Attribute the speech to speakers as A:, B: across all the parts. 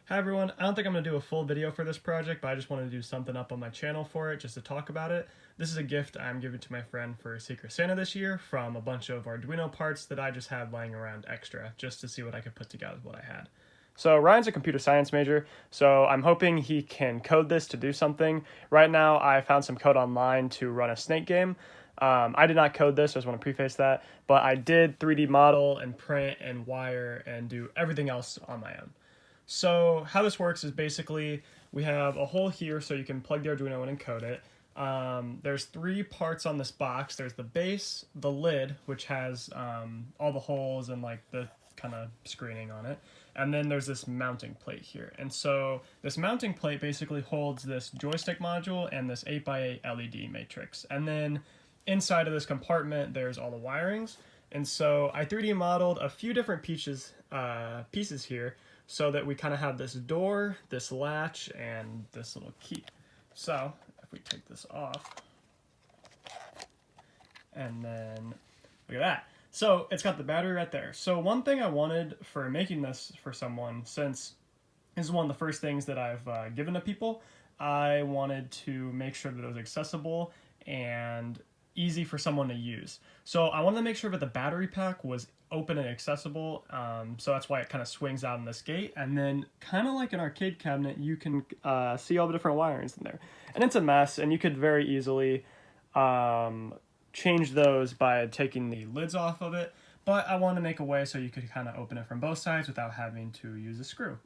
A: Hi everyone, I don't think I'm going to do a full video for this project, but I just wanted to do something up on my channel for it, just to talk about it. This is a gift I'm giving to my friend for Secret Santa this year from a bunch of Arduino parts that I just had lying around extra, just to see what I could put together with what I had. So Ryan's a computer science major, so I'm hoping he can code this to do something. Right now I found some code online to run a snake game. I did not code this, I just want to preface that, but I did 3D model and print and wire and do everything else on my own. So how this works is basically we have a hole here so you can plug the Arduino in and code it. There's three parts on this box. There's the base, the lid, which has all the holes and like the kind of screening on it. And then there's this mounting plate here. And so this mounting plate basically holds this joystick module and this 8x8 LED matrix. And then inside of this compartment, there's all the wirings. And so I 3D modeled a few different pieces here so that we kind of have this door, this latch, and this little key. So if we take this off, and then look at that. So it's got the battery right there. So one thing I wanted for making this for someone, since this is one of the first things that I've given to people, I wanted to make sure that it was accessible and easy for someone to use. So I wanted to make sure that the battery pack was open and accessible, so that's why it kind of swings out in this gate, and then kind of like an arcade cabinet, you can see all the different wirings in there. And it's a mess, and you could very easily change those by taking the lids off of it, but I wanted to make a way so you could kind of open it from both sides without having to use a screw.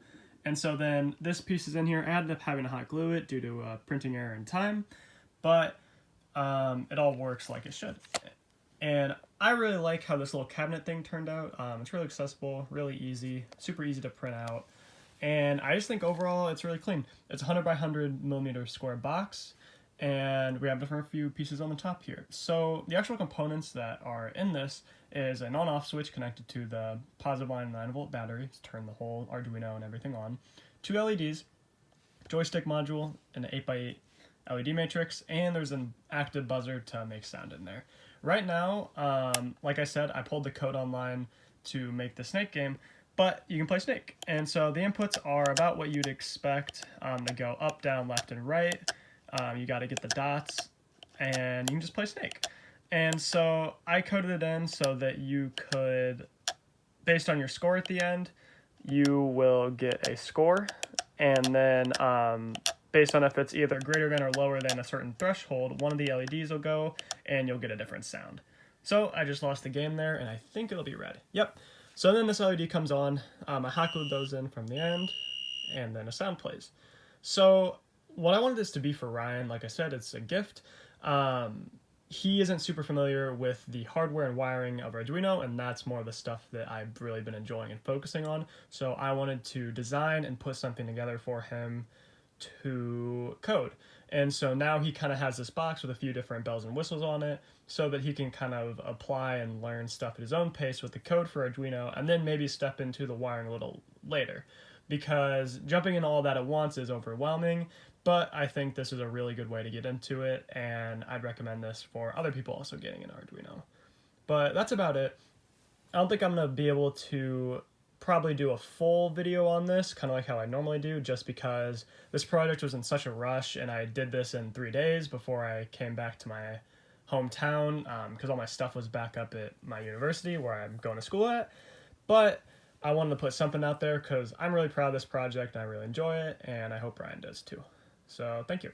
A: And so then this piece is in here. I ended up having to hot glue it due to printing error in time, but it all works like it should. And I really like how this little cabinet thing turned out. It's really accessible, really easy, super easy to print out. And I just think overall it's really clean. It's a 100 by 100 millimeter square box, and we have different few pieces on the top here. So the actual components that are in this is an on-off switch connected to the positive line 9-volt battery to turn the whole Arduino and everything on, two LEDs, joystick module, an 8x8 LED matrix, and there's an active buzzer to make sound in there. Right now, like I said, I pulled the code online to make the snake game, but you can play snake. And so the inputs are about what you'd expect. They go up, down, left, and right. You got to get the dots, and you can just play snake. And so I coded it in so that you could, based on your score at the end, you will get a score, and then based on if it's either greater than or lower than a certain threshold, one of the LEDs will go, and you'll get a different sound. So I just lost the game there, and I think it'll be red. Yep. So then this LED comes on. I hot glued those in from the end, and then a sound plays. So what I wanted this to be for Ryan, like I said, it's a gift. He isn't super familiar with the hardware and wiring of Arduino, and that's more of the stuff that I've really been enjoying and focusing on. So I wanted to design and put something together for him to code. And so now he kind of has this box with a few different bells and whistles on it so that he can kind of apply and learn stuff at his own pace with the code for Arduino, and then maybe step into the wiring a little later, because jumping in all that at once is overwhelming. But I think this is a really good way to get into it, and I'd recommend this for other people also getting an Arduino. But that's about it. I don't think I'm going to be able to probably do a full video on this, kind of like how I normally do, just because this project was in such a rush, and I did this in 3 days before I came back to my hometown, because all my stuff was back up at my university where I'm going to school at. But I wanted to put something out there because I'm really proud of this project, and I really enjoy it, and I hope Ryan does too. So thank you.